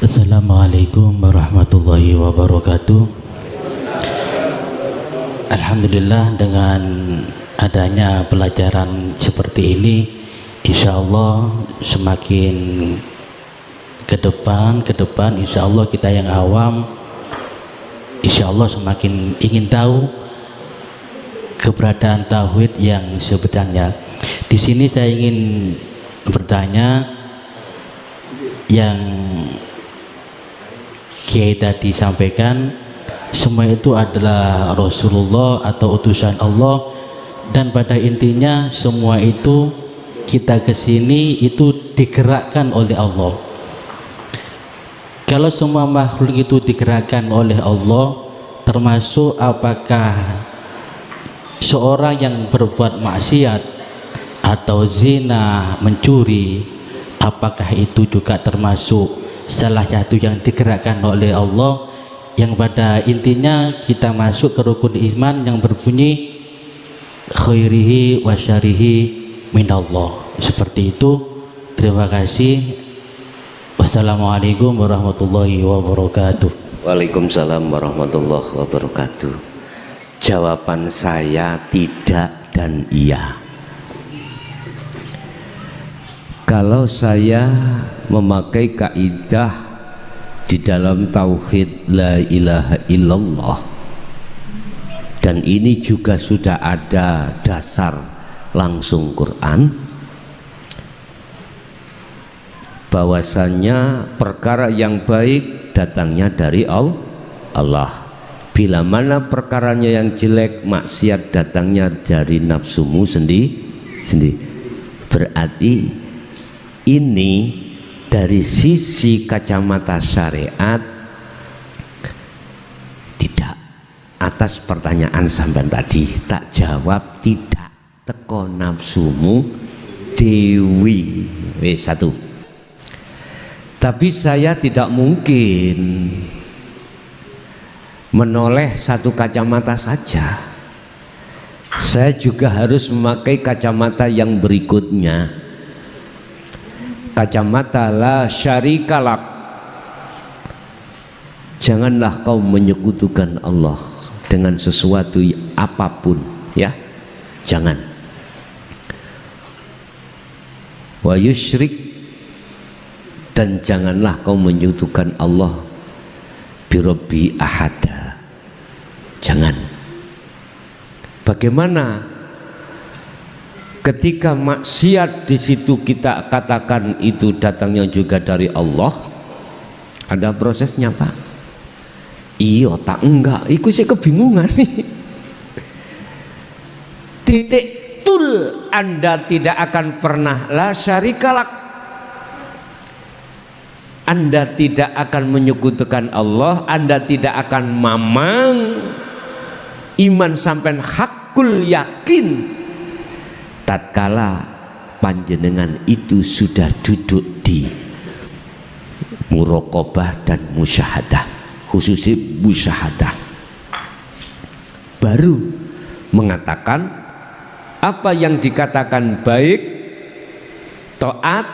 Assalamualaikum warahmatullahi wabarakatuh. Alhamdulillah, dengan adanya pelajaran seperti ini, insya Allah semakin ke depan insya Allah kita yang awam insya Allah semakin ingin tahu keberadaan tauhid yang sebenarnya. Di sini saya ingin bertanya, yang Kiai tadi sampaikan semua itu adalah Rasulullah atau utusan Allah, dan pada intinya semua itu kita kesini itu digerakkan oleh Allah. Kalau semua makhluk itu digerakkan oleh Allah, termasuk apakah seorang yang berbuat maksiat atau zina, mencuri, apakah itu juga termasuk salah satu yang digerakkan oleh Allah, yang pada intinya kita masuk ke rukun iman yang berbunyi khairihi wa syarihi minallah. Seperti itu. Terima kasih. Wassalamualaikum warahmatullahi wabarakatuh. Waalaikumsalam warahmatullahi wabarakatuh. Jawaban saya tidak dan iya. Kalau saya memakai kaidah di dalam tauhid la ilaha illallah, dan ini juga sudah ada dasar langsung Quran, bahwasannya perkara yang baik datangnya dari Allah. Bila mana perkaranya yang jelek, maksiat, datangnya dari nafsumu sendiri. Berarti ini dari sisi kacamata syariat tidak. Atas pertanyaan sampean tadi tak jawab tidak, teko nafsumu dewi. Satu. Tapi saya tidak mungkin menoleh satu kacamata saja. Saya juga harus memakai kacamata yang berikutnya. Kacamata la syarikalak. Janganlah kau menyekutukan Allah dengan sesuatu apapun, ya. Jangan. Wa yusyrik, dan janganlah kau menyekutukan Allah birabbi ahada. Jangan. Bagaimana ketika maksiat di situ kita katakan itu datangnya juga dari Allah? Ada prosesnya, Pak. Iya tak enggak, iku sih kebingungan nih. Titik tul, Anda tidak akan pernah la syarikalak. Anda tidak akan menyekutukan Allah, Anda tidak akan mamang iman sampai hakul yakin tatkala panjenengan itu sudah duduk di muraqabah dan musyahadah, khususnya musyahadah, baru mengatakan apa yang dikatakan baik, taat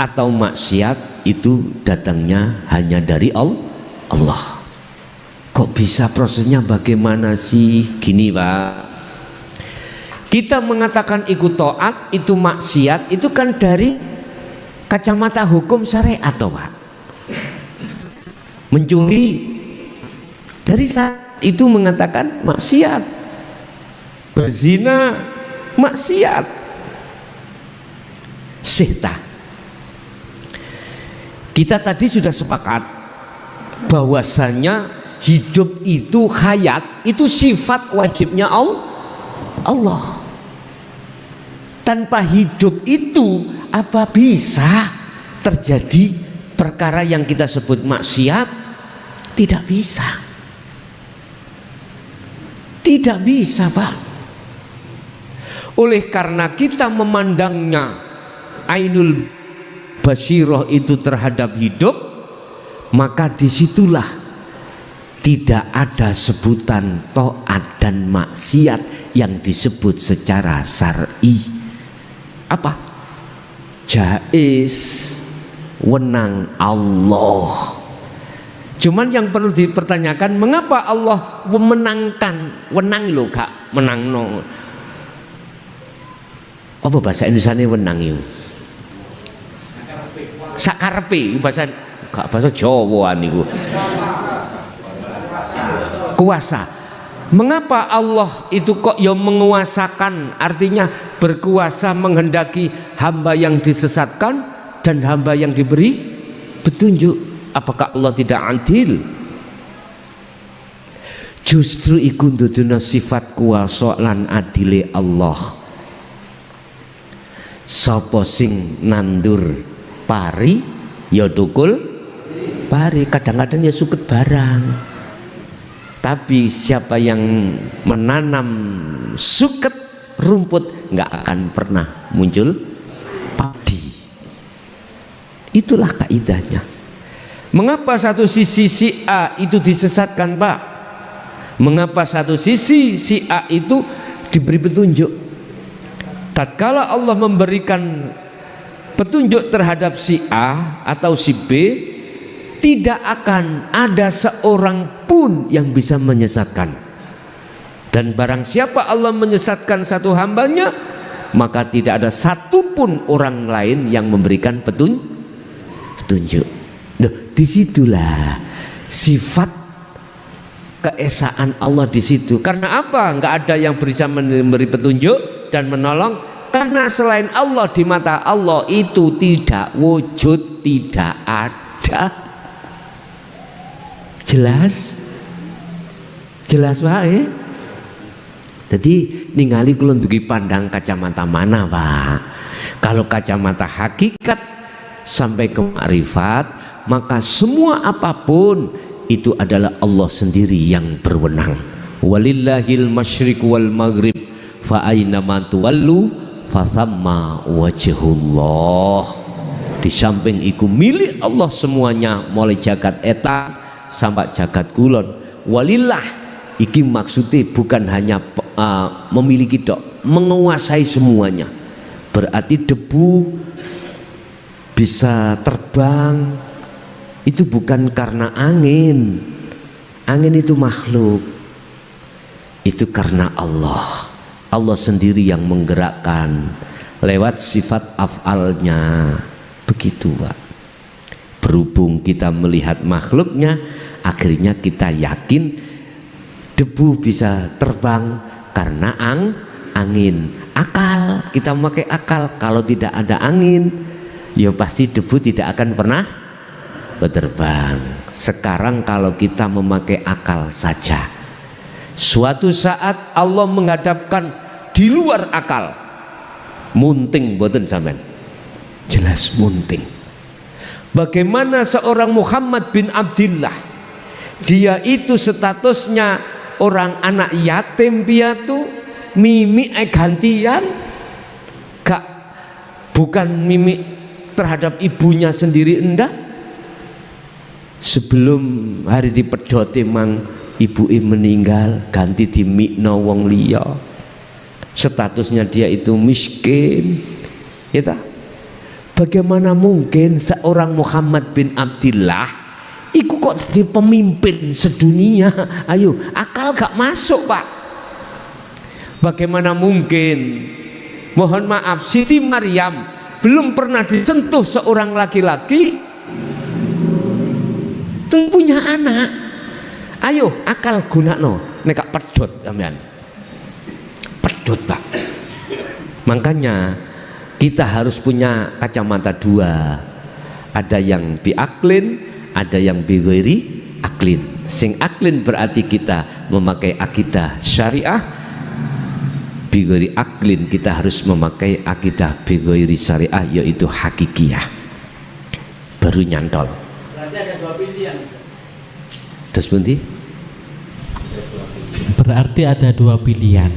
atau maksiat itu datangnya hanya dari Allah. Kok bisa prosesnya bagaimana sih? Gini, Pak, kita mengatakan ikut taat, itu maksiat, itu kan dari kacamata hukum syariat, toh, Pak. Mencuri dari saat itu mengatakan maksiat, berzina maksiat, sihta. Kita tadi sudah sepakat bahwasanya hidup itu hayat, itu sifat wajibnya Allah. Tanpa hidup itu apa bisa terjadi perkara yang kita sebut maksiat? Tidak bisa. Tidak bisa, Pak. Oleh karena kita memandangnya ainul basyirah itu terhadap hidup, maka disitulah tidak ada sebutan taat dan maksiat yang disebut secara syar'i. Apa? Jaiz, wenang Allah. Cuman yang perlu dipertanyakan, mengapa Allah memenangkan? Wenang lho gak menangno. Apa bahasa Indonesiane wenang itu? Sakarepe bahasa, gak bahasa Jawa niku. Kuasa. Mengapa Allah itu kok ya menguasakan, artinya berkuasa menghendaki hamba yang disesatkan dan hamba yang diberi petunjuk? Apakah Allah tidak adil? Justru iku nduduna sifat kuwasa lan adile Allah. Sapa sing nandur pari ya tukul pari, kadang-kadang ya suket barang. Tapi siapa yang menanam suket rumput nggak akan pernah muncul padi. Itulah kaidahnya. Mengapa satu sisi si A itu disesatkan, Pak? Mengapa satu sisi si A itu diberi petunjuk? Tatkala Allah memberikan petunjuk terhadap si A atau si B, tidak akan ada seorang pun yang bisa menyesatkan. Dan barang siapa Allah menyesatkan satu hambanya, maka tidak ada satupun orang lain yang memberikan petunjuk. Nah, disitulah sifat keesaan Allah di situ. Karena apa? Enggak ada yang bisa memberi petunjuk dan menolong, karena selain Allah di mata Allah itu tidak wujud, tidak ada. Jelas wae. Jadi ningali kula dugi pandang kacamata mana, Pak? Kalau kacamata hakikat sampai ke makrifat, maka semua apapun itu adalah Allah sendiri yang berwenang. Walillahil masyriq wal maghrib fa aina ma tuwallu fa thamma wajhullah. Di samping iku milik Allah semuanya, mulai jagat eta sampai jagat kulon. Walillah iki maksudnya bukan hanya memiliki dok, menguasai semuanya. Berarti debu bisa terbang itu bukan karena angin. Angin itu makhluk. Itu karena Allah. Allah sendiri yang menggerakkan lewat sifat af'alnya. Begitu, Pak. Berhubung kita melihat makhluknya, akhirnya kita yakin debu bisa terbang karena angin. Akal, kita memakai akal. Kalau tidak ada angin, ya pasti debu tidak akan pernah berterbang. Sekarang kalau kita memakai akal saja, suatu saat Allah menghadapkan di luar akal, munting boten sampean, jelas munting. Bagaimana seorang Muhammad bin Abdullah, dia itu statusnya orang anak yatim piatu, mimi gantian, gak, bukan mimi terhadap ibunya sendiri enggak. Sebelum hari dipedhot emang ibuke meninggal, ganti dimikno wong liya. Statusnya dia itu miskin. Ya ta? Bagaimana mungkin seorang Muhammad bin Abdullah iku kok jadi pemimpin sedunia? Ayo, akal gak masuk, Pak. Bagaimana mungkin? Mohon maaf, Siti Maryam belum pernah disentuh seorang laki-laki, punya anak. Ayo akal gunakno nek gak pedhot sampean. Pedhot, Pak. Makanya kita harus punya kacamata dua. Ada yang biaklin, ada yang bighairi aklin. Sing aklin berarti kita memakai akidah syariah. Bighairi aklin kita harus memakai akidah bighairi syariah, yaitu hakikiyah. Baru nyantol. Berarti ada dua pilihan. Terus bunti? Berarti ada dua pilihan.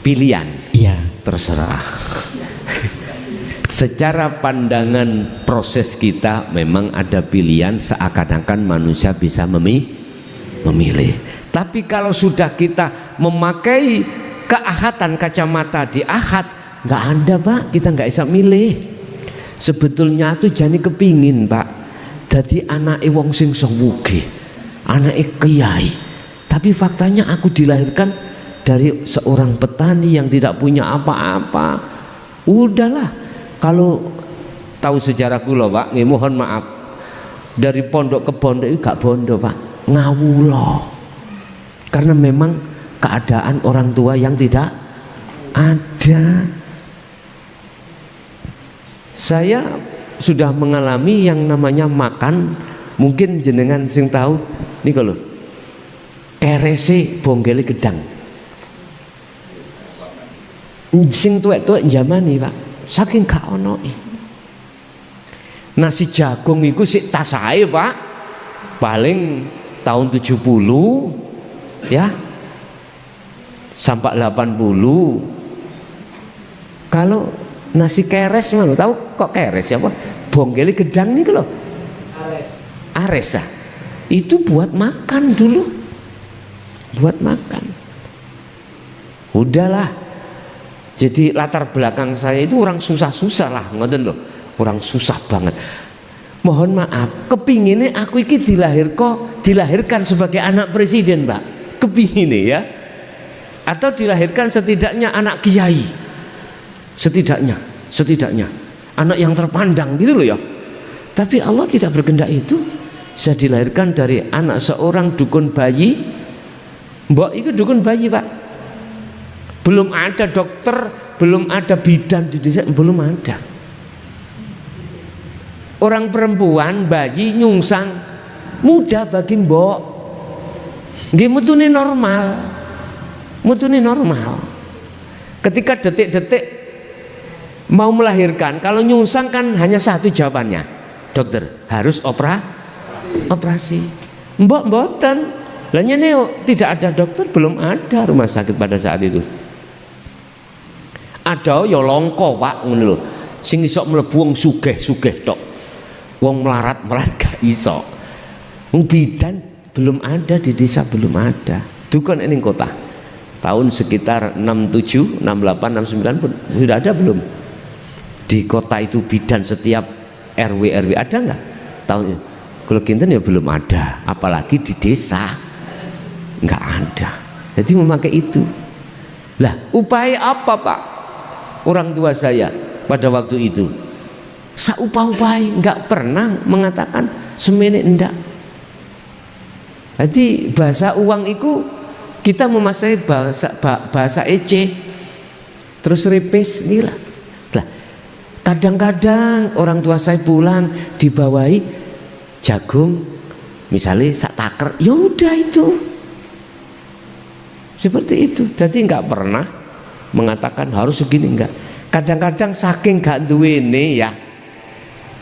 Pilihan? Iya. Terserah. Secara pandangan proses kita memang ada pilihan, seakan-akan manusia bisa memilih. Tapi kalau sudah kita memakai keahatan kacamata di ahad, nggak ada, Pak, kita nggak bisa milih. Sebetulnya tuh jani kepingin Pak dadi anake wong sing sugih, anake kiai. Tapi faktanya aku dilahirkan dari seorang petani yang tidak punya apa-apa. Udahlah, kalau tahu sejarah kula Pak, nggih mohon maaf. Dari pondok ke pondok itu gak bondo Pak, ngawula. Karena memang keadaan orang tua yang tidak ada. Saya sudah mengalami yang namanya makan, mungkin jenengan sing tahu nih kalau kerese bonggele gedang. Sing tuwek-tuwek njamani Pak, saking gak ono. Nasi jagung iku sik tasae Pak, paling tahun 70 ya sampai 80. Kalau nasi keres mana tahu kok keres ya Pak? Bonggeli gedang nih loh. Ares ya. Itu buat makan dulu. Buat makan. Udahlah. Jadi latar belakang saya itu orang susah-susah lah, ngoten loh. Orang susah banget. Mohon maaf, kepinginnya aku iki dilahirkan sebagai anak presiden, Pak. Kepinginnya ya. Atau dilahirkan setidaknya anak kiai. Setidaknya anak yang terpandang gitu loh ya. Tapi Allah tidak berkehendak itu. Saya dilahirkan dari anak seorang dukun bayi. Mbok itu dukun bayi Pak. Belum ada dokter, belum ada bidan di desa, belum ada. Orang perempuan bayi nyungsang mudah bagi mbok. Nggih mutune normal. Ketika detik-detik mau melahirkan, kalau nyungsang kan hanya satu jawabannya, dokter harus operasi. Mbok mboten. Lah nyene tidak ada dokter, belum ada rumah sakit pada saat itu. Ada ya longko Pak ngono lho. Sing iso mlebu wong sugih-sugih tok. Wong melarat gak iso. Wong bidan belum ada di desa, belum ada. Dukun ning kota. Tahun sekitar 67, 68, 69 pun sudah ada belum? Di kota itu bidan setiap RW ada nggak tahun itu? Kalau kinten ya belum ada, apalagi di desa nggak ada. Jadi memakai itu. Lah upaya apa Pak orang tua saya pada waktu itu? Saupah-upai nggak pernah mengatakan semene enggak. Jadi bahasa uang itu kita memakai bahasa ece, terus repes nih lah. Kadang-kadang orang tua saya pulang dibawahi jagung misalnya sak taker, ya udah itu seperti itu. Jadi nggak pernah mengatakan harus segini, enggak. Kadang-kadang saking gak duwene ya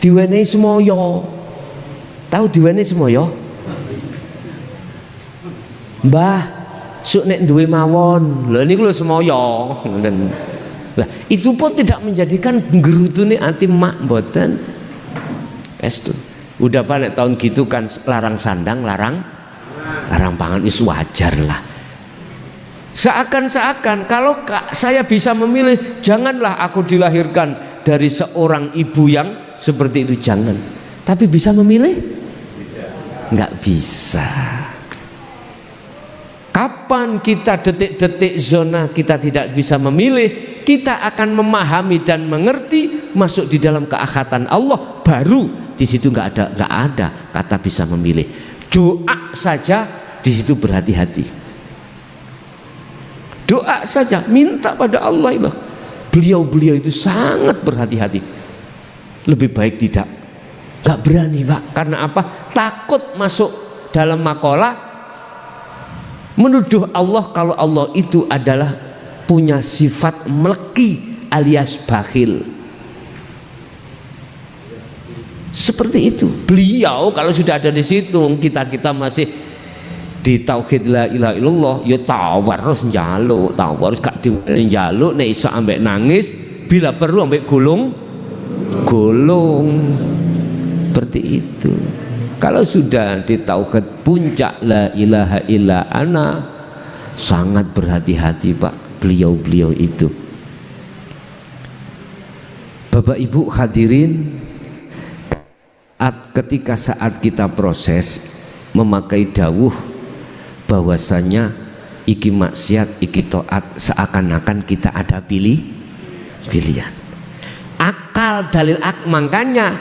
diwenehi semoyo. Tahu diwenehi semoyo? Mbah suk nek duwe mawon lho niku lho semoyo. Lah itu pun tidak menjadikan gerutune ati mak mboten. Estu. Udah panek tahun gitu kan larang sandang, larang pangan wis wajar lah. Seakan-akan kalau saya bisa memilih, janganlah aku dilahirkan dari seorang ibu yang seperti itu, jangan. Tapi bisa memilih? Nggak bisa. Kapan kita detik-detik zona kita tidak bisa memilih, kita akan memahami dan mengerti, masuk di dalam keahatan Allah, baru di situ nggak ada kata bisa memilih. Doa saja di situ berhati-hati. Doa saja, minta pada Allah itu. Beliau itu sangat berhati-hati. Lebih baik tidak. Nggak berani Pak. Karena apa? Takut masuk dalam makalah menuduh Allah kalau Allah itu adalah punya sifat meleki alias bakhil. Seperti itu. Beliau kalau sudah ada di situ, kita masih di tauhid la ilaha illallah, ya tawarus njaluk, tawarus gak njaluk nek iso ambek nangis, bila perlu ambek golong. Seperti itu. Kalau sudah di tauhid puncak la ilaha illa ana, sangat berhati-hati Pak beliau itu. Bapak Ibu hadirin, ketika saat kita proses memakai dawuh bahwasanya iki maksiat iki taat, seakan-akan kita ada pilihan. Akal dalil makanya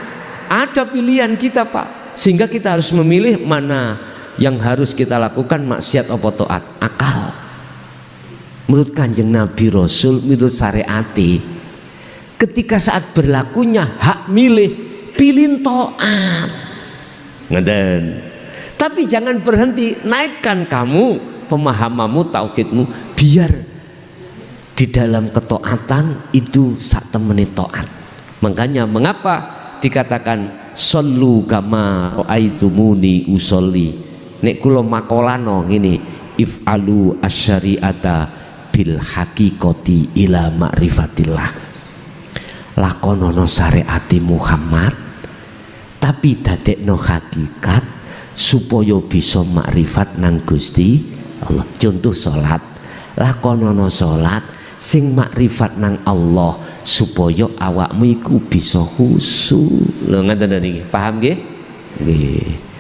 ada pilihan kita Pak, sehingga kita harus memilih mana yang harus kita lakukan, maksiat apa taat. Akal menurut Kanjeng Nabi Rasul, menurut syariati, ketika saat berlakunya hak milih, pilih taat. Ngeden. Tapi jangan berhenti, naikkan kamu pemahamanmu, tauhidmu, biar di dalam ketaatan itu sak temeni taat. Makanya mengapa dikatakan sallu kama raaitumuni usolli. Nek kula makolano ngene, if'alu asyariata bil haqiqati ila ma'rifatillah. Lakonono syariati Muhammad, tapi dadekno hakikat supaya bisa makrifat nang Gusti Allah. Contoh salat, lakonono salat sing makrifat nang Allah supaya awakmu iku bisa khusyuk. Lho ngaten niki, paham nggih? Nggih.